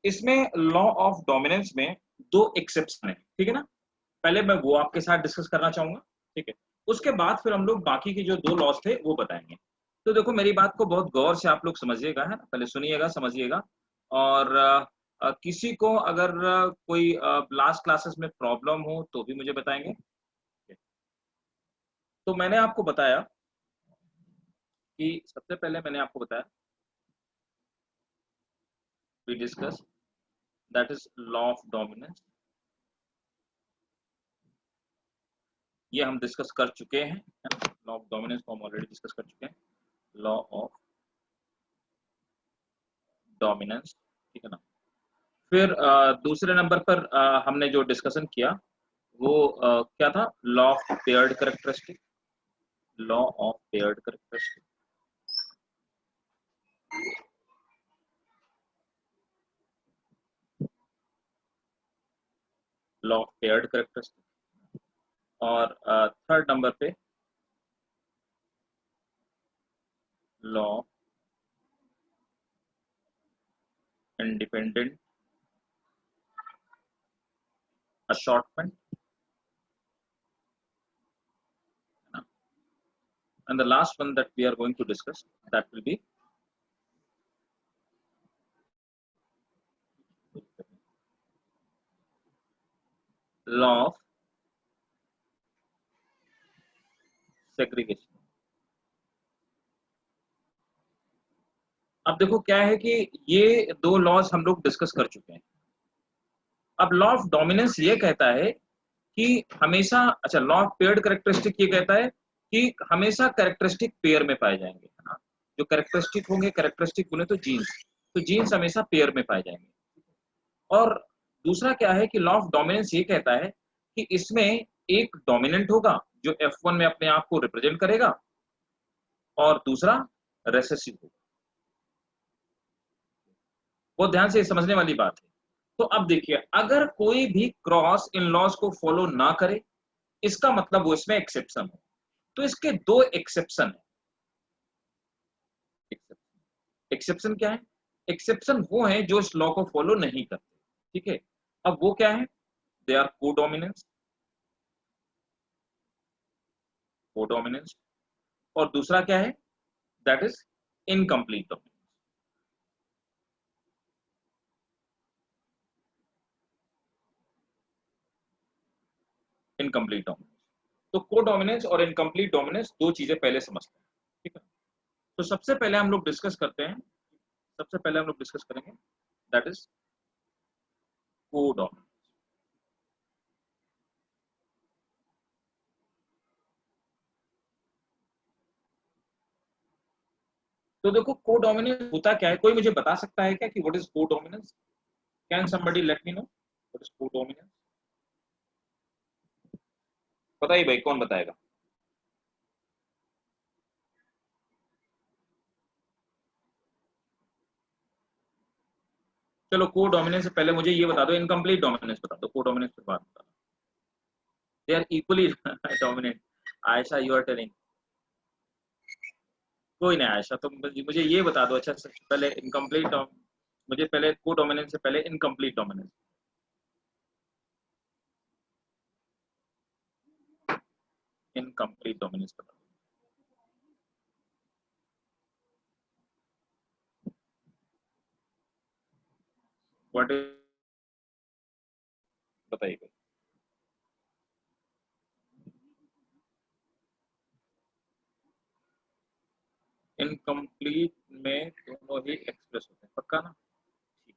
इसमें law of dominance में दो एक्सेप्शन है, ठीक है ना। पहले मैं वो आपके साथ डिस्कस करना चाहूंगा, ठीक है। उसके बाद फिर हम लोग बाकी के जो दो लॉस थे वो बताएंगे। तो देखो मेरी बात को बहुत गौर से आप लोग समझिएगा, है ना, पहले सुनिएगा समझिएगा। और किसी को अगर कोई लास्ट क्लासेस में प्रॉब्लम हो तो भी मुझे बताएंगे। तो मैंने आपको बताया कि सबसे पहले मैंने आपको बताया we discuss that is law of dominance. ये हम डिस्कस कर चुके हैं, लॉ ऑफ डोमिनेंस को हम ऑलरेडी डिस्कस कर चुके हैं, लॉ ऑफ डोमिनेंस, ठीक है ना। फिर दूसरे नंबर पर हमने जो डिस्कशन किया वो क्या था, law of paired characteristic, law of paired characteristic. Law of paired characteristic. और थर्ड नंबर पे law independent assortment, and the last one that we are going to discuss, that will be law of segregation। अब देखो क्या है कि ये दो laws हम लोग डिस्कस कर चुके हैं। अब लॉ ऑफ डोमिनेंस ये कहता है कि हमेशा, अच्छा, लॉ ऑफ पेयर्ड कैरेक्टरिस्टिक ये कहता है कि हमेशा कैरेक्टरिस्टिक पेयर में पाए जाएंगे, है ना। जो कैरेक्टरिस्टिक होंगे, कैरेक्टरिस्टिक बोले तो जीन्स हमेशा पेयर में पाए जाएंगे। और दूसरा क्या है कि लॉ ऑफ डोमिनेंस ये कहता है कि इसमें एक डोमिनेंट होगा जो F1 में अपने आप को रिप्रेजेंट करेगा और दूसरा रेसेसिव होगा। बहुत ध्यान से समझने वाली बात है। तो अब देखिए, अगर कोई भी क्रॉस इन लॉज को फॉलो ना करे, इसका मतलब वो इसमें एक्सेप्शन है। तो इसके दो एक्सेप्शन है। एक्सेप्शन क्या है? एक्सेप्शन वो है जो इस लॉ को फॉलो नहीं करते, ठीक है। अब वो क्या है? They are codominance, codominance. और दूसरा क्या है? That is incomplete dominance. Incomplete dominance. तो कोडोमिनेंस और इनकम्प्लीट डोमिनेंस दो चीजें पहले समझते हैं, ठीक है। तो सबसे पहले हम लोग डिस्कस करते हैं, सबसे पहले हम लोग डिस्कस करेंगे दैट इज कोडोमिनेंस। तो देखो कोडोमिनेंस होता क्या है, कोई मुझे बता सकता है क्या कि what is codominance? Can somebody let me know what is codominance? बताइए भाई, कौन बताएगा? चलो कोडोमिनेंस से पहले मुझे ये बता दो, इनकम्प्लीट डोमिनेंस बता दो, कोडोमिनेंस के बाद बता दो। They are equally dominant. Ayesha, you are telling. कोई नहीं आयशा, तो मुझे ये बता दो, अच्छा सबसे पहले इनकम्प्लीट, मुझे पहले कोडोमिनेंस से पहले इनकम्प्लीट डोमिनेंस, इनकम्प्लीट डोमिनेंस बता दो। व्हाट इज, बताइए। इनकम्प्लीट में दोनों ही एक्सप्रेस होते हैं, पक्का ना? ठीक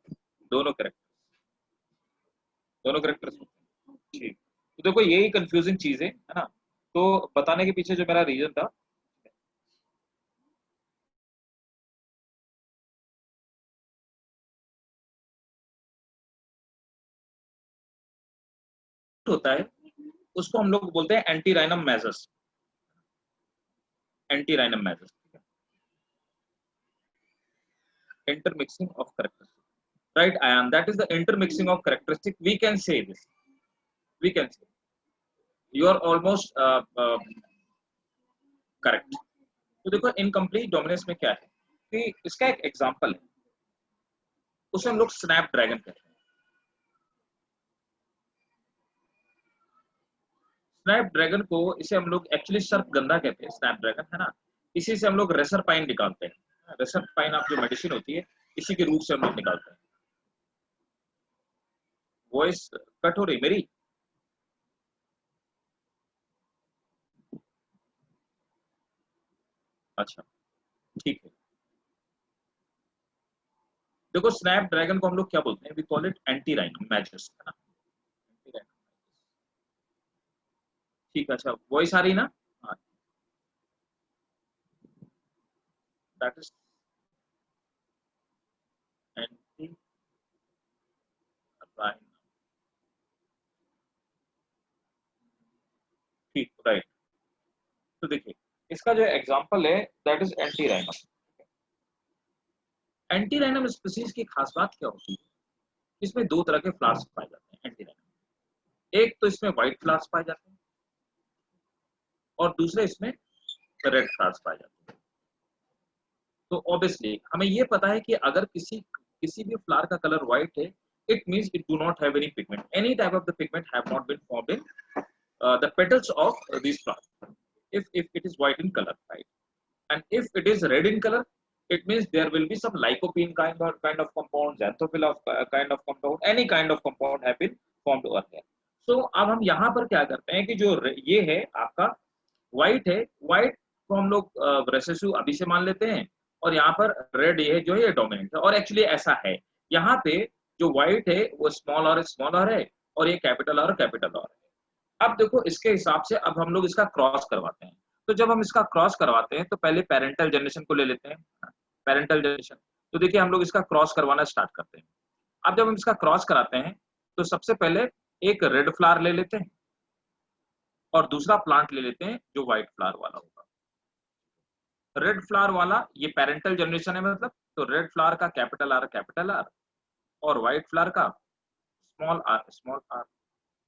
है, दोनों करेक्ट, दोनों करेक्टर्स होते हैं, ठीक। तो देखो यही कंफ्यूजिंग चीज है ना। तो बताने के पीछे जो मेरा रीजन था, होता है उसको हम लोग बोलते हैं antirrhinum majus, antirrhinum majus, intermixing of characteristic, right? Ayan, that is the intermixing of characteristic. We can say this, we can say you are almost correct। तो देखो इनकम्प्लीट डोमिनेंस में क्या है कि इसका एक एग्जांपल है, उसे हम लोग स्नैपड्रैगन कहते हैं। स्नैपड्रैगन को इसे हम लोग एक्चुअली सर्पगंधा कहते हैं, स्नैपड्रैगन है ना। इसी से हम लोग रेसर पाइन निकालते हैं। रेसर पाइन आप जो मेडिसिन होती है इसी के रूट से हम लोग निकालते हैं। वॉइस कट हो रही मेरी? अच्छा ठीक है। देखो स्नैपड्रैगन को हम लोग क्या बोलते हैं, we call it antirrhinum majus, है ना। Anti-rhino magus। ठीक है, अच्छा वॉइस आ रही ना? हाँ, दैट इज एंटी राइनो। ठीक, राइट। तो देखिए इसका जो एग्जांपल है that is antirrhinum. Antirrhinum species की खास बात क्या होती है, इसमें दो तरह के फ्लावर्स पाए जाते हैं एंटी राइनम। एक तो इसमें व्हाइट फ्लावर्स पाए जाते हैं और दूसरे इसमें रेड फ्लावर्स पाए जाते हैं। तो ऑब्वियसली हमें ये पता है कि अगर किसी किसी भी फ्लावर का कलर व्हाइट है, it means it do not have any pigment, any type of the pigment have not been formed in the petals of these flowers, if it is white in color, right? And if it is red in color, it means there will be some lycopene kind of compound, xanthophyll of kind of compound, any kind of compound have been formed over there. So अब हम यहाँ पर क्या करते हैं कि जो ये है आपका व्हाइट है, व्हाइट को हम लोग रेसेसिव अभी से मान लेते हैं और यहाँ पर रेड ये जो है ये डोमिनेंट है। और एक्चुअली ऐसा है, यहाँ पे जो व्हाइट है वो स्मॉल और है और ये कैपिटल और कैपिटल और है। अब देखो इसके हिसाब से अब हम लोग इसका क्रॉस करवाते हैं। तो जब हम इसका क्रॉस करवाते हैं तो पहले पेरेंटल जनरेशन को ले लेते हैं, पेरेंटल जनरेशन। तो देखिए हम लोग इसका क्रॉस करवाना स्टार्ट करते हैं। अब जब हम इसका क्रॉस कराते हैं तो सबसे पहले एक रेड फ्लावर ले लेते हैं और दूसरा प्लांट ले लेते हैं जो व्हाइट फ्लावर वाला होगा। रेड फ्लावर वाला ये पेरेंटल जनरेशन है, मतलब तो रेड फ्लावर का कैपिटल आर और व्हाइट फ्लावर का स्मॉल आर।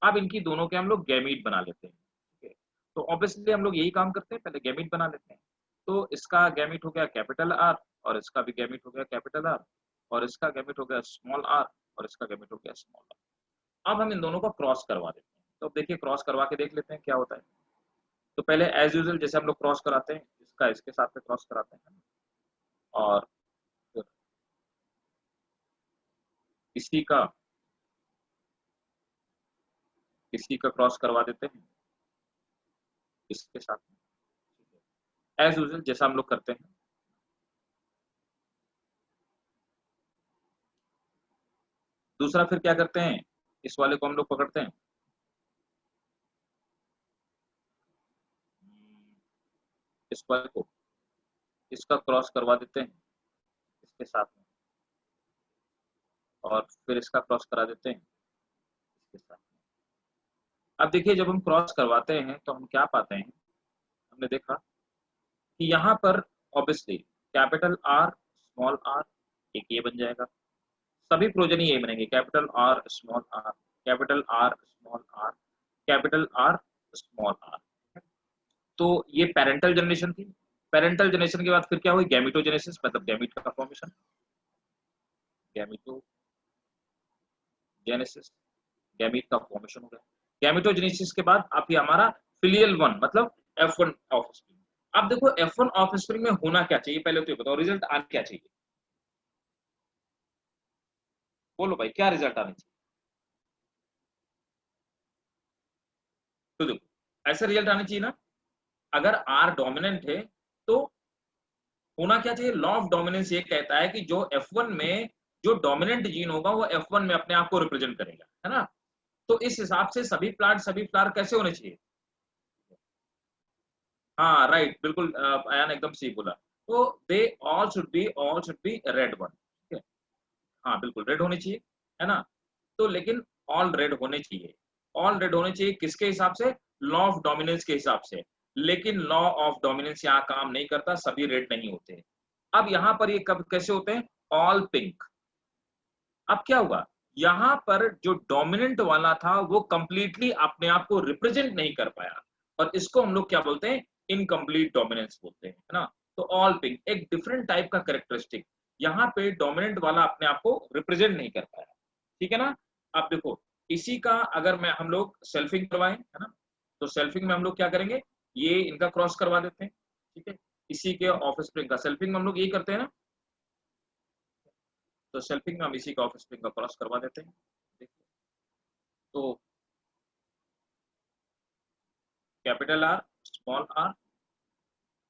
अब इनकी दोनों के हम लोग गैमीट बना लेते हैं, ठीक है। तो ऑब्वियसली हम लोग यही काम करते हैं, पहले गैमीट बना लेते हैं। तो इसका गैमीट हो गया कैपिटल आर और इसका भी गैमीट हो गया कैपिटल आर और इसका गैमीट हो गया स्मॉल आर और इसका गैमीट हो गया स्मॉल आर। अब हम इन दोनों को क्रॉस करवा देते हैं। तो देखिए क्रॉस करवा के देख लेते हैं क्या होता है। तो पहले एज यूजुअल जैसे हम लोग क्रॉस कराते हैं, इसका इसके साथ में क्रॉस कराते हैं और फिर इसी का इसी का क्रॉस करवा देते हैं इसके साथ में, एज यूजुअल जैसा हम लोग करते हैं। दूसरा फिर क्या करते हैं, इस वाले को हम लोग पकड़ते हैं, इस वाले को, इसका क्रॉस करवा देते हैं इसके साथ में और फिर इसका क्रॉस करा देते हैं इसके साथ में। अब देखिए जब हम क्रॉस करवाते हैं तो हम क्या पाते हैं, हमने देखा कि यहाँ पर obviously capital R small R एक ये बन जाएगा, सभी प्रोजनी ये बनेंगे, capital R small R, capital R small R, capital R small R. तो ये पेरेंटल जनरेशन थी। पेरेंटल जनरेशन के बाद फिर क्या हुई, गैमिटोजेनेसिस, मतलब गैमिट का फॉर्मेशन, गैमिटोजेनेसिस, गैमिट का फॉर्मेशन हो गया। गैमिटोजेनेसिस के बाद आप ये हमारा फिलियल वन मतलब F1 ऑफस्प्रिंग। अब देखो F1 ऑफस्प्रिंग में होना क्या चाहिए, पहले तो ये बताओ रिजल्ट आना क्या चाहिए, बोलो भाई क्या रिजल्ट आना चाहिए। तो देखो ऐसे रिजल्ट आने चाहिए ना, अगर R डोमिनेंट है तो होना क्या चाहिए, लॉ ऑफ डोमिनेंस ये कहता है कि जो F1 में जो डोमिनेंट जीन होगा वो F1 में अपने आप को रिप्रेजेंट करेगा, है ना। तो इस हिसाब से सभी प्लांट सभी फ्लावर कैसे होने चाहिए, हाँ राइट बिल्कुल, आयान एकदम सही बोला। तो they all should be red one, ठीक है। हाँ बिल्कुल रेड होने चाहिए, है ना। तो लेकिन ऑल रेड होने चाहिए, ऑल रेड होने चाहिए किसके हिसाब से, लॉ ऑफ डोमिनेंस के हिसाब से। लेकिन लॉ ऑफ डोमिनेंस यहाँ काम नहीं करता, सभी रेड नहीं होते। अब यहाँ पर ये कब कैसे होते हैं, ऑल पिंक। अब क्या हुआ, यहाँ पर जो डोमिनेंट वाला था वो कंप्लीटली अपने आप को रिप्रेजेंट नहीं कर पाया और इसको हम लोग क्या बोलते हैं, इनकम्प्लीट डोमिनेंस बोलते हैं, है ना। तो ऑल पिंक एक डिफरेंट टाइप का कैरेक्टरिस्टिक, यहाँ पे डोमिनेंट वाला अपने आप को रिप्रेजेंट नहीं कर पाया, ठीक है ना। आप देखो इसी का अगर मैं हम लोग सेल्फिंग करवाएं, है ना, तो सेल्फिंग में हम लोग क्या करेंगे, ये इनका क्रॉस करवा देते हैं, ठीक है, इसी के ऑफ स्प्रिंग का सेल्फिंग में हम लोग यही करते हैं ना, तो सेल्फिंग में हम इसी का ऑफ स्प्रिंग का क्रॉस करवा देते हैं। देखिए तो कैपिटल आर स्मॉल आर,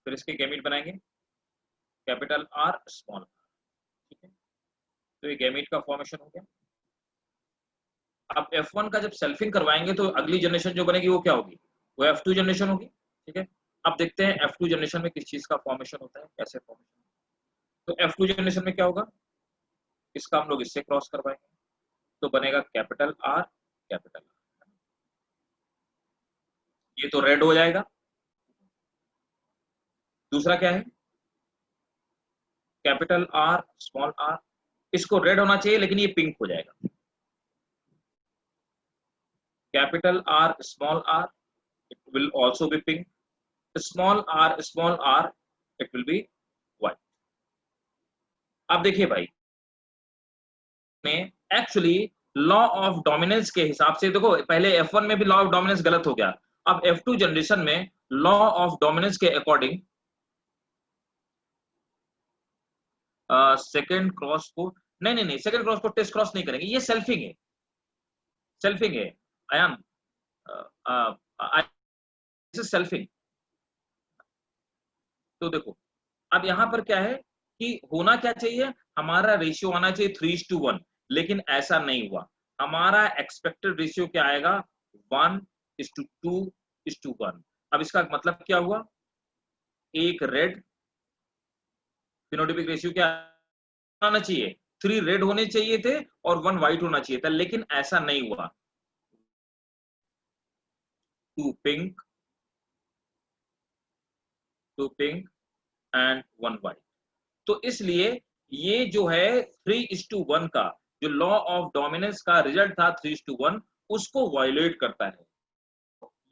फिर इसके गैमेट बनाएंगे कैपिटल आर स्मॉल आर, ठीक है, तो ये गैमेट का फॉर्मेशन हो गया। अब F1 का जब सेल्फिंग करवाएंगे तो अगली जनरेशन जो बनेगी वो क्या होगी, वो F2 जनरेशन होगी, ठीक है। अब देखते हैं F2 जनरेशन में किस चीज का फॉर्मेशन होता है, कैसे फॉर्मेशन, तो F2 जनरेशन में क्या होगा, इसका हम लोग इससे क्रॉस करवाएंगे, तो बनेगा कैपिटल आर कैपिटल आर, ये तो रेड हो जाएगा। दूसरा क्या है, कैपिटल आर स्मॉल आर, इसको रेड होना चाहिए लेकिन ये पिंक हो जाएगा, capital R small R, it will also be pink, small R it will be white. अब देखिए भाई ने एक्चुअली लॉ ऑफ डोमिनेंस के हिसाब से, देखो पहले F1 में भी लॉ ऑफ डोमिनेंस गलत हो गया, अब F2 जनरेशन में लॉ ऑफ डोमिनेंस के अकॉर्डिंग सेकंड क्रॉस को नहीं सेकंड क्रॉस को टेस्ट क्रॉस नहीं करेंगे, ये सेल्फिंग है, सेल्फिंग है आयान, सेल्फिंग। तो देखो अब यहाँ पर क्या है कि होना क्या चाहिए, हमारा रेशियो आना चाहिए 3:1, लेकिन ऐसा नहीं हुआ, हमारा एक्सपेक्टेड रेशियो क्या आएगा 1:2:1। अब इसका मतलब क्या हुआ, एक रेड, फिनोटिपिक रेशियो क्या आना चाहिए, 3 रेड होने चाहिए थे और 1 व्हाइट होना चाहिए था, लेकिन ऐसा नहीं हुआ, 2 पिंक, 2 पिंक एंड 1 व्हाइट। तो इसलिए ये जो है 3:1 का जो लॉ ऑफ डोमिनेंस का रिजल्ट था 3:1, उसको वायलेट करता है।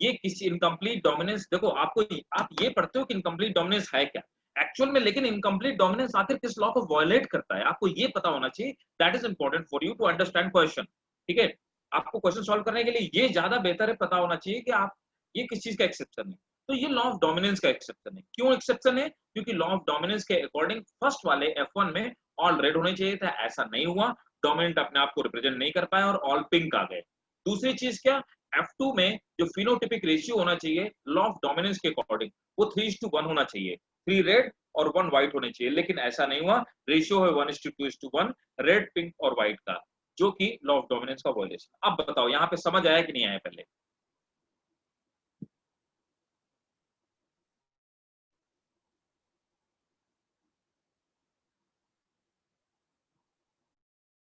ये किसी इनकम्प्लीट डोमिनेंस, देखो आपको आप ये पढ़ते हो कि इनकम्प्लीट डोमिनेंस है क्या एक्चुअल में, लेकिन इनकम्प्लीट डोमिनेंस आखिर किस लॉ को वायलेट करता है आपको ये पता होना चाहिए, that is important for you to understand question, ठीक है। आपको क्वेश्चन सॉल्व करने के लिए ये ज्यादा बेहतर है, पता होना चाहिए कि आप ये किस चीज का एक्सेप्शन है, तो ये लॉ ऑफ डोमिनेंस का एक्सेप्शन है। क्यों एक्सेप्शन है, क्योंकि लॉ ऑफ डोमिनेंस के अकॉर्डिंग फर्स्ट वाले F1 में ऑल रेड होने चाहिए था, ऐसा नहीं हुआ, डोमिनेंट अपने आप को रिप्रेजेंट नहीं कर पाया और ऑल पिंक आ गए। दूसरी चीज क्या, F2 में जो फिनोटिपिक रेशियो होना चाहिए लॉ ऑफ डोमिनेंस के अकॉर्डिंग वो 3:1 होना चाहिए, 3 रेड और 1 व्हाइट होने चाहिए, लेकिन ऐसा नहीं हुआ, रेशियो है 1:2:1 रेड पिंक और व्हाइट का, जो कि लॉ ऑफ डोमिनेंस का वायलेशन। अब बताओ यहाँ पे समझ आया कि नहीं आया पहले,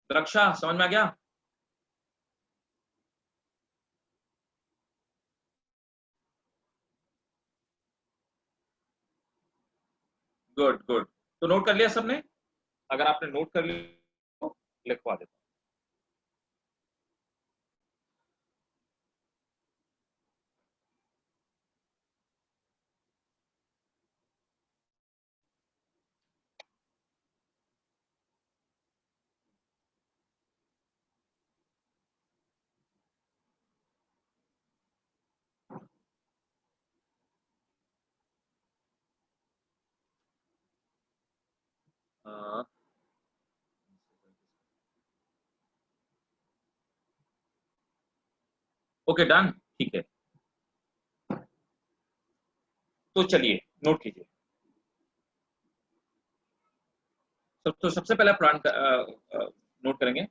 रक्षा समझ में आ गया। गुड गुड, तो नोट कर लिया सबने, अगर आपने नोट कर लिया तो लिखवा देता हूँ। ओके डन, ठीक है, तो चलिए नोट कीजिए। तो सबसे पहले प्लान नोट करेंगे,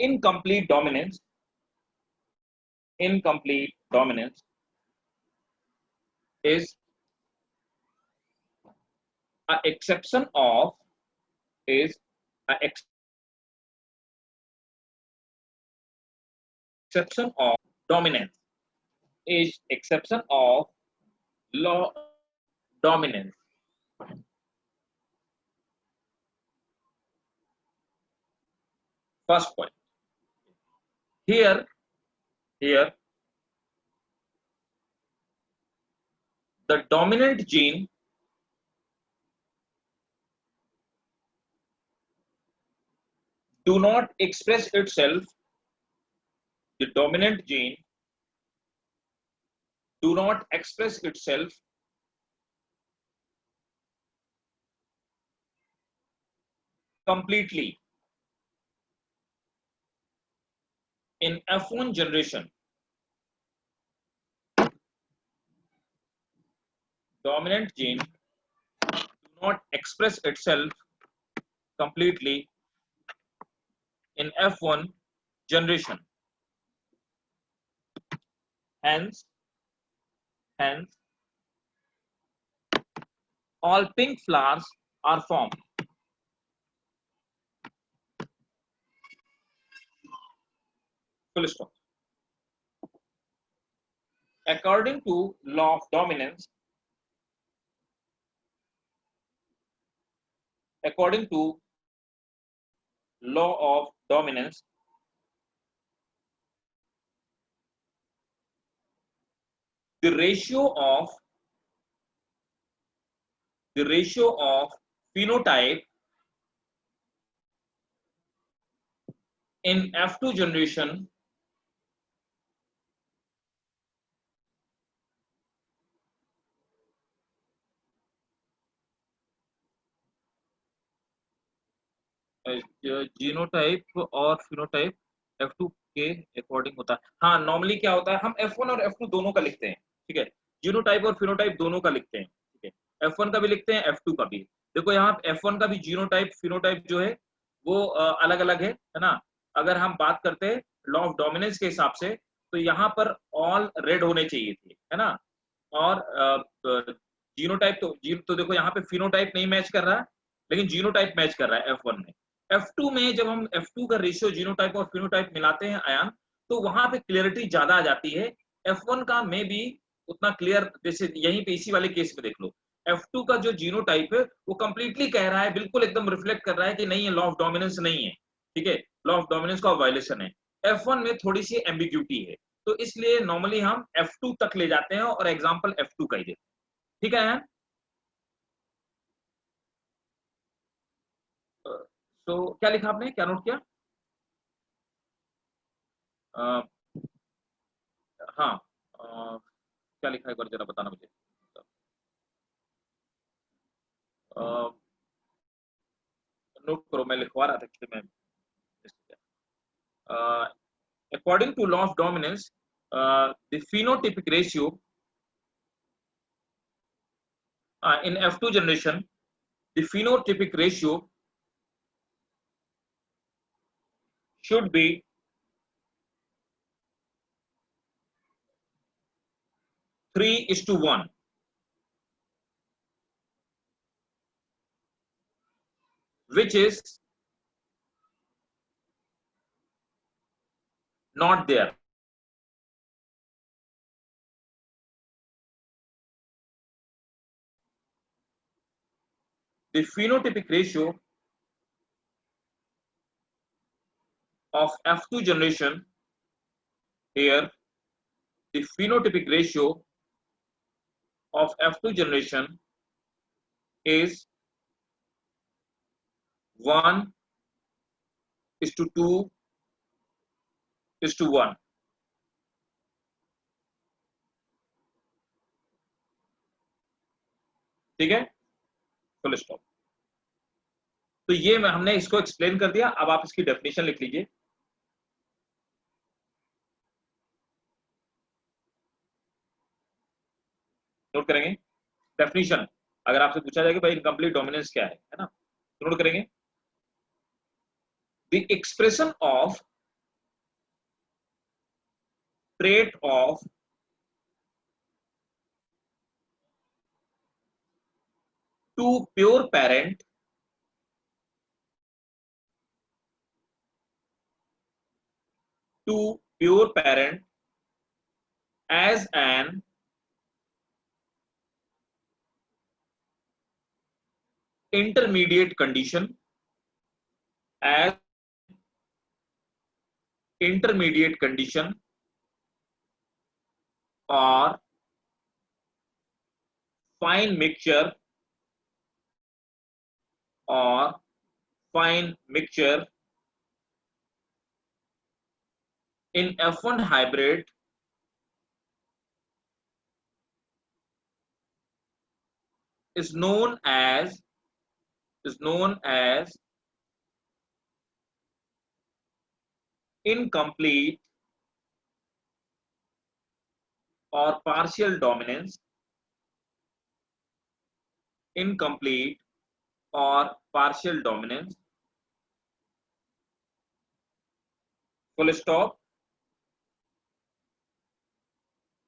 incomplete dominance, incomplete dominance is a exception of is a exception of dominance, is exception of law dominance। First point, here the dominant gene do not express itself, the dominant gene do not express itself completely in F1 generation. Dominant gene do not express itself completely in F1 generation. Hence, all pink flowers are formed. Full stop. According to law of dominance, according to law of dominance, the ratio of phenotype in F2 generation genotype और phenotype F2 के according होता है। हाँ, normally क्या होता है, हम F1 और F2 दोनों का लिखते हैं, ठीक है, जीनोटाइप और फिनोटाइप दोनों का लिखते हैं, ठीक है, F1 का भी लिखते हैं, F2 का भी। देखो यहाँ F1 का भी जीनोटाइप फिनोटाइप जो है वो अलग अलग है ना। अगर हम बात करते हैं लॉ ऑफ डोमिनेंस के हिसाब से, तो यहाँ पर ऑल रेड होने चाहिए थे, है ना। और जीनोटाइप तो देखो यहाँ पे फिनोटाइप नहीं मैच कर रहा है, लेकिन जीनोटाइप मैच कर रहा है F1 में। F2 में जब हम F2 का रेशियो जीनोटाइप और फिनोटाइप मिलाते हैं आयान, तो वहां पे क्लियरिटी ज्यादा आ जाती है। F1 का में भी उतना क्लियर, जैसे यहीं पे इसी वाले केस में देख लो, F2 का जो जीनोटाइप है वो कंप्लीटली कह रहा है, बिल्कुल एकदम रिफ्लेक्ट कर रहा है कि नहीं, ये लॉ ऑफ डोमिनेंस नहीं है, ठीक है, लॉ ऑफ डोमिनेंस का वायलेशन है। F1 में थोड़ी सी एम्बिग्यूटी है, तो इसलिए नॉर्मली हम F2 तक ले जाते हैं और एग्जाम्पल F2 का ही देते हैं, ठीक है। तो क्या लिखा आपने, क्या नोट किया? आ, हाँ, क्या लिखा है, एक बार जरा बताना मुझे। नोट करो, मैं लिखवा रहा था कि मैं according to law of dominance the phenotypic ratio in F2 generation, the phenotypic ratio should be 3:1, which is not there. The phenotypic ratio of F2 generation, here the phenotypic ratio of F2 generation is 1:2:1, ठीक है, full stop. तो ये हमने इसको explain कर दिया, अब आप इसकी डेफिनेशन लिख लीजिए। नोट करेंगे डेफिनेशन, अगर आपसे पूछा जाए कि भाई इनकम्प्लीट डोमिनेंस क्या है ना, तो नोट करेंगे the expression of trait of two pure parent as an intermediate condition, as intermediate condition or fine mixture or fine mixture in F1 hybrid is known as incomplete or partial dominance, incomplete or partial dominance, full stop.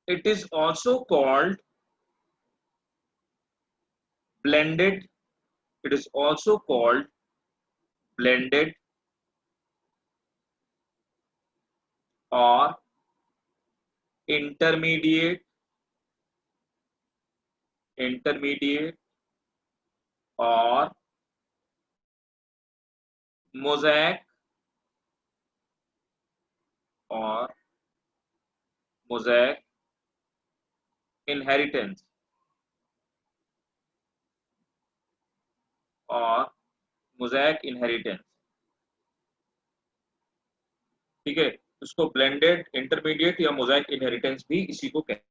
It is also called blended. It is also called blended or intermediate or mosaic or mosaic inheritance और mosaic inheritance. ठीक है, उसको blended intermediate या mosaic inheritance भी इसी को कहते हैं।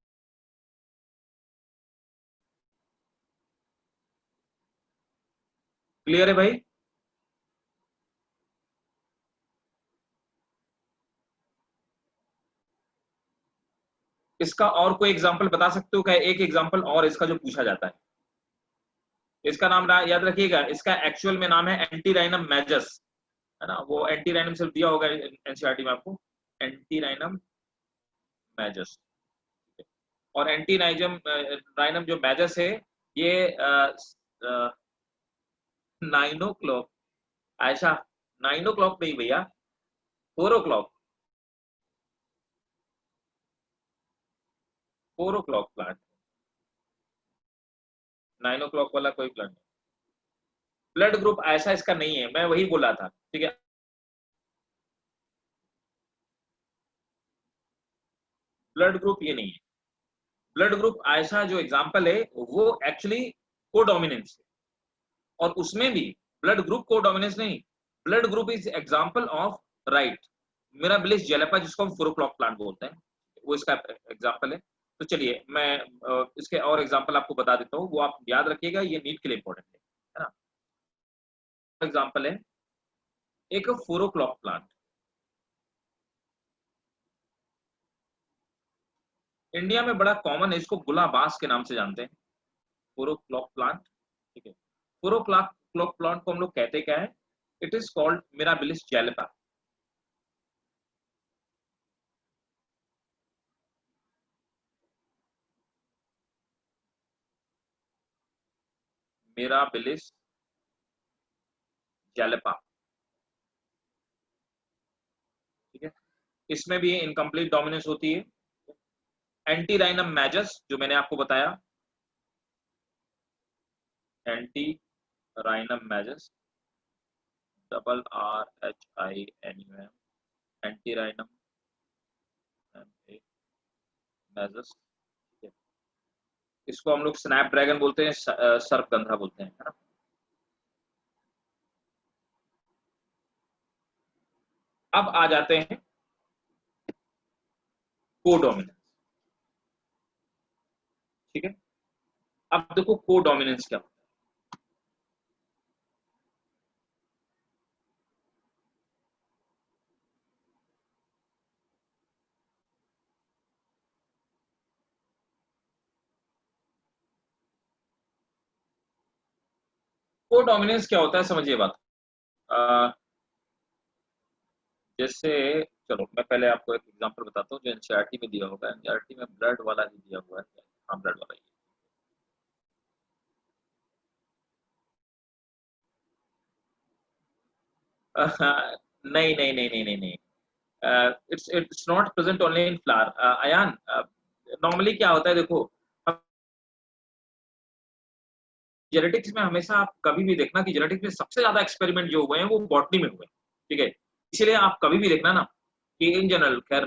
क्लियर है भाई? इसका और कोई एग्जांपल बता सकते हो क्या? एक एग्जांपल और इसका जो पूछा जाता है, इसका नाम याद रखिएगा, इसका एक्चुअल में नाम है एंटीराइनम मैजस, है ना? वो एंटीराइनम सिर्फ दिया होगा एनसीईआरटी में आपको, एंटीराइनम मैजस। और राइनम जो मैजस है ये 9 o'clock, आयशा 9 o'clock नहीं भैया, 4 o'clock, 4 o'clock प्लांट, 9 o'clock वाला कोई प्लांट नहीं। ब्लड ग्रुप ऐसा इसका नहीं है, मैं वही बोला था। ठीक है, ब्लड ग्रुप ये नहीं है। ब्लड ग्रुप ऐसा जो एग्जांपल है वो एक्चुअली कोडोमिनेंस है, और उसमें भी ब्लड ग्रुप कोडोमिनेंस नहीं, blood group is example of right mirabilis jalapa, जिसको हम 4 o'clock प्लांट बोलते हैं, वो इसका एग्जांपल है। तो चलिए मैं इसके और एग्जांपल आपको बता देता हूँ, वो आप याद रखिएगा, ये नीट के लिए इंपॉर्टेंट है ना। एग्जांपल है एक 4 o'clock प्लांट, इंडिया में बड़ा कॉमन है, इसको गुलाबास के नाम से जानते हैं, 4 o'clock प्लांट। ठीक है, 4 o'clock प्लांट को हम लोग कहते क्या है? It is called mirabilis jalapa. Mirabilis jalapa. ठीक है, इसमें भी इनकम्प्लीट डोमिनेंस होती है। एंटीराइनम मैजस जो मैंने आपको बताया, एंटीराइनम मैजस, RRHINUM, एंटीराइनम मैजस। इसको हम लोग स्नैपड्रैगन बोलते हैं, सर्पगंधा बोलते हैं, है ना। अब आ जाते हैं कोडोमिनेंस। ठीक है, अब देखो कोडोमिनेंस क्या होता है। कोडोमिनेंस क्या होता है, समझिए बात। जैसे चलो मैं पहले आपको एक एग्जांपल बताता हूँ जो एनसीईआरटी में दिया होगा, एनसीईआरटी में ब्लड वाला ही दिया हुआ है। हाँ, ब्लड वाला ही। नहीं नहीं नहीं नहीं नहीं नहीं, it's not present only in flower. Ayaan, normally क्या होता है देखो, जेनेटिक्स में हमेशा आप कभी भी देखना कि जेनेटिक्स में सबसे ज्यादा एक्सपेरिमेंट जो हुए हैं वो बॉटनी में हुए हैं। ठीक है, इसीलिए आप कभी भी देखना ना कि इन जनरल, खैर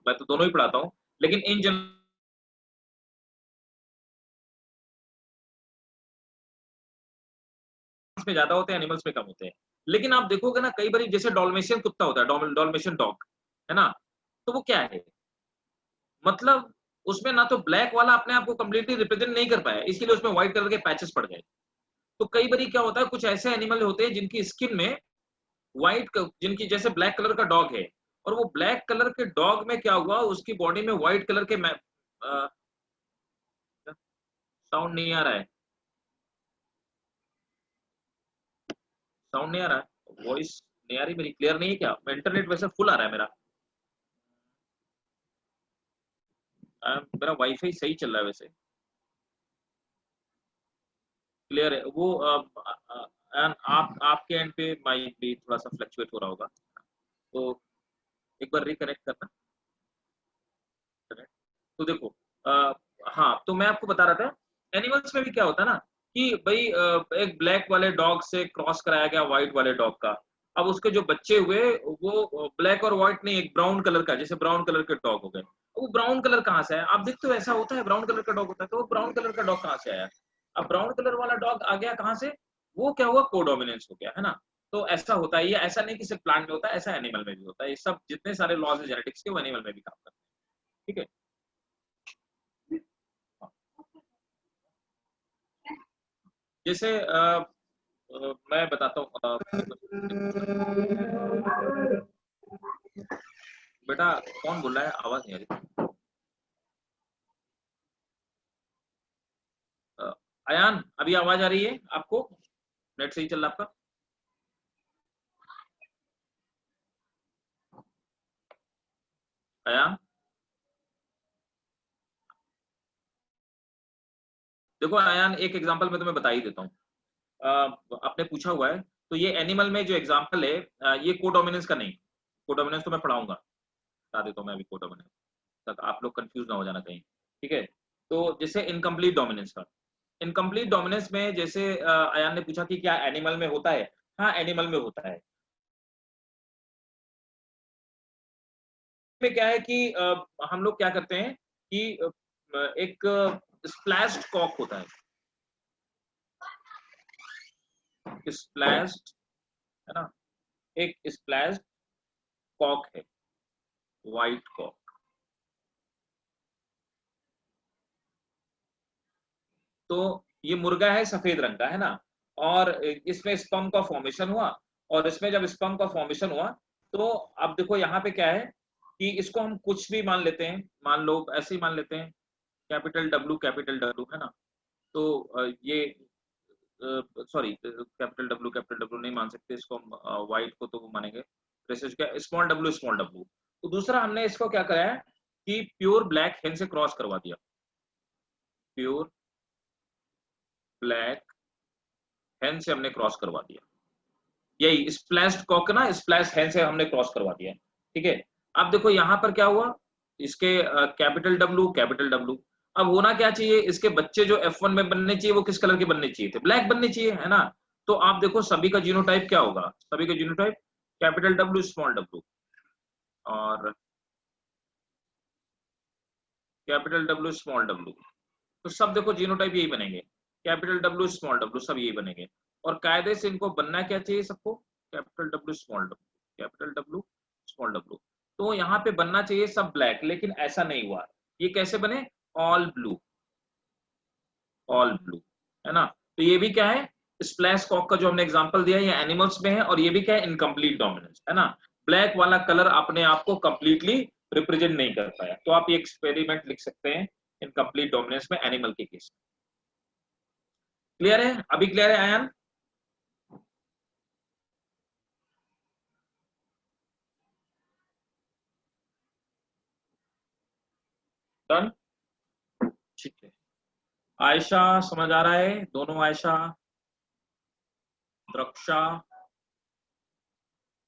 मैं तो दोनों ही पढ़ाता हूँ, लेकिन इन जनरल में ज्यादा होते हैं, एनिमल्स में कम होते हैं। लेकिन आप देखोगे ना कई बार, जैसे डॉल्मेशियन कुत्ता होता है, डॉल्मेशियन डॉग, है ना, तो वो क्या है? मतलब उसमें ना तो ब्लैक वाला अपने आप को कंप्लीटली रिप्रेजेंट नहीं कर पाया, इसीलिए उसमें व्हाइट कलर के पैचेस पड़ गए। तो कई बारी क्या होता है, कुछ ऐसे एनिमल होते हैं जिनकी स्किन में जिनकी जैसे ब्लैक कलर का डॉग है, और वो ब्लैक कलर के डॉग में क्या हुआ, उसकी बॉडी में व्हाइट कलर के साउंड नहीं आ रहा है, साउंड नहीं आ रहा है, वॉइस नहीं आ रही मेरी, क्लियर नहीं है क्या? इंटरनेट वैसे फुल आ रहा है मेरा। मेरा वाईफाई सही चल रहा है वैसे, क्लियर है वो। आपके एंड पे माइक भी थोड़ा सा फ्लक्चुएट हो रहा होगा, तो एक बार रिकनेक्ट करना। तो देखो, हाँ, तो मैं आपको बता रहा था, एनिमल्स में भी क्या होता है ना, कि भाई एक ब्लैक वाले डॉग से क्रॉस कराया गया व्हाइट वाले डॉग का। अब उसके जो बच्चे हुए, वो ब्लैक और व्हाइट नहीं, एक ब्राउन कलर का, जैसे ब्राउन कलर के डॉग हो गए। वो ब्राउन कलर कहाँ से आया? आप देखते हो ऐसा होता है, ब्राउन कलर का डॉग होता है, तो वो ब्राउन कलर का डॉग कहाँ से आया? अब ब्राउन कलर वाला डॉग आ गया कहाँ से? वो क्या हुआ, कोडोमिनेंस हो गया, है ना? तो ऐसा होता है, ये ऐसा नहीं कि सिर्फ प्लांट में होता है, ऐसा एनिमल में भी होता है। ये सब जितने सारे लॉज है जेनेटिक्स के, वो एनिमल में भी काम करते हैं। ठीक है। जैसे मैं बताता हूँ, बेटा कौन बोल रहा है, आवाज नहीं आ रही। अयान, अभी आवाज आ रही है आपको? नेट सही चल रहा है आपका? अयान, देखो अयान, एक एग्जांपल मैं तुम्हें बता ही देता हूँ। आपने पूछा हुआ है, तो ये एनिमल में जो एग्जांपल है, ये कोडोमिनेंस का नहीं। कोडोमिनेंस तो मैं पढ़ाऊंगा, बता देता हूँ मैं अभी कोडोमिनेंस तक, आप लोग कंफ्यूज ना हो जाना कहीं। ठीक है। तो जैसे इनकम्प्लीट डोमिनेंस का, इनकम्प्लीट डोमिनेंस में जैसे अयान ने पूछा कि क्या एनिमल में होता है? हाँ, एनिमल में होता है। में क्या है कि हम लोग क्या करते हैं कि एक स्प्लैश्ड कॉक होता है, स्प्लैश्ड, है ना? एक स्प्लैश्ड कॉक है, व्हाइट कॉक। तो ये मुर्गा है, सफेद रंग का, है ना? और इसमें स्पर्म का फॉर्मेशन हुआ, और इसमें जब स्पर्म का फॉर्मेशन हुआ, तो अब देखो यहाँ पे क्या है कि इसको हम कुछ भी मान लेते हैं, मान लो ऐसे ही मान लेते हैं, कैपिटल डब्ल्यू, है ना? तो ये सॉरी, कैपिटल डब्ल्यू नहीं मान सकते इसको हम, वाइट को तो वो मानेंगे, जैसे क्या स्मॉल डब्ल्यू। तो दूसरा हमने इसको क्या करा है कि प्योर ब्लैक हेन से क्रॉस करवा दिया, प्योर ब्लैक हेन से हमने क्रॉस करवा दिया, यही स्प्लैश्ड कॉक ना, स्प्लैश हेन से हमने क्रॉस करवा दिया। ठीक है। अब देखो यहाँ पर क्या हुआ, इसके कैपिटल डब्ल्यू। अब होना क्या चाहिए, इसके बच्चे जो F1 में बनने चाहिए, वो किस कलर के बनने चाहिए थे? ब्लैक बनने चाहिए, है ना? तो आप देखो सभी का जीनोटाइप क्या होगा, सभी का genotype capital W small W, और कैपिटल डब्ल्यू स्मॉल डब्ल्यू। तो सब देखो जीनोटाइप यही बनेंगे, कैपिटल डब्ल्यू स्मॉल डब्ल्यू, सब यही बनेंगे। और कायदे से इनको बनना क्या चाहिए सबको, capital W small W, capital W small W. तो यहाँ पे बनना चाहिए सब ब्लैक, लेकिन ऐसा नहीं हुआ। ये कैसे बने? ऑल ब्लू, ऑल ब्लू, है ना? तो ये भी क्या है, स्प्लैश कॉक का जो हमने एग्जांपल दिया, ये एनिमल्स में है, और ये भी क्या है, इनकम्प्लीट डोमिनेंस, है ना? ब्लैक वाला कलर अपने आप को कंप्लीटली रिप्रेजेंट नहीं कर पाया, तो आप ये एक्सपेरिमेंट लिख सकते हैं इनकम्प्लीट डोमिनेंस में एनिमल के केस। क्लियर है? अभी क्लियर है आयन? डन। ठीक है। आयशा, समझ आ रहा है? दोनों आयशा, द्रक्षा,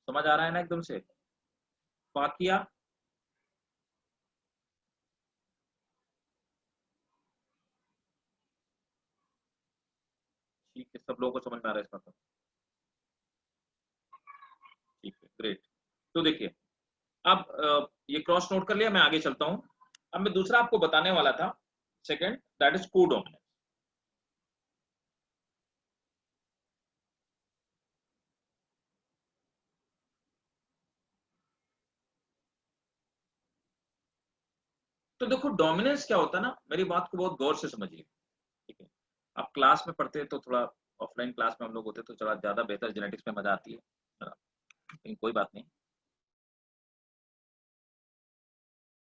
समझ आ रहा है ना एकदम से? फाकिया, ठीक है, सब लोगों को समझ में आ रहा है इसका तो? ठीक है, ग्रेट। तो देखिए, अब ये क्रॉस नोट कर लिया, मैं आगे चलता हूं। अब मैं दूसरा आपको बताने वाला था, सेकंड, दैट इज कोडोमिनेंस। तो देखो डोमिनेंस क्या होता है ना, मेरी बात को बहुत गौर से समझिए, ठीक है। आप क्लास में पढ़ते हैं तो थोड़ा, ऑफलाइन क्लास में हम लोग होते तो थोड़ा ज्यादा बेहतर जेनेटिक्स में मजा आती है, लेकिन कोई बात नहीं।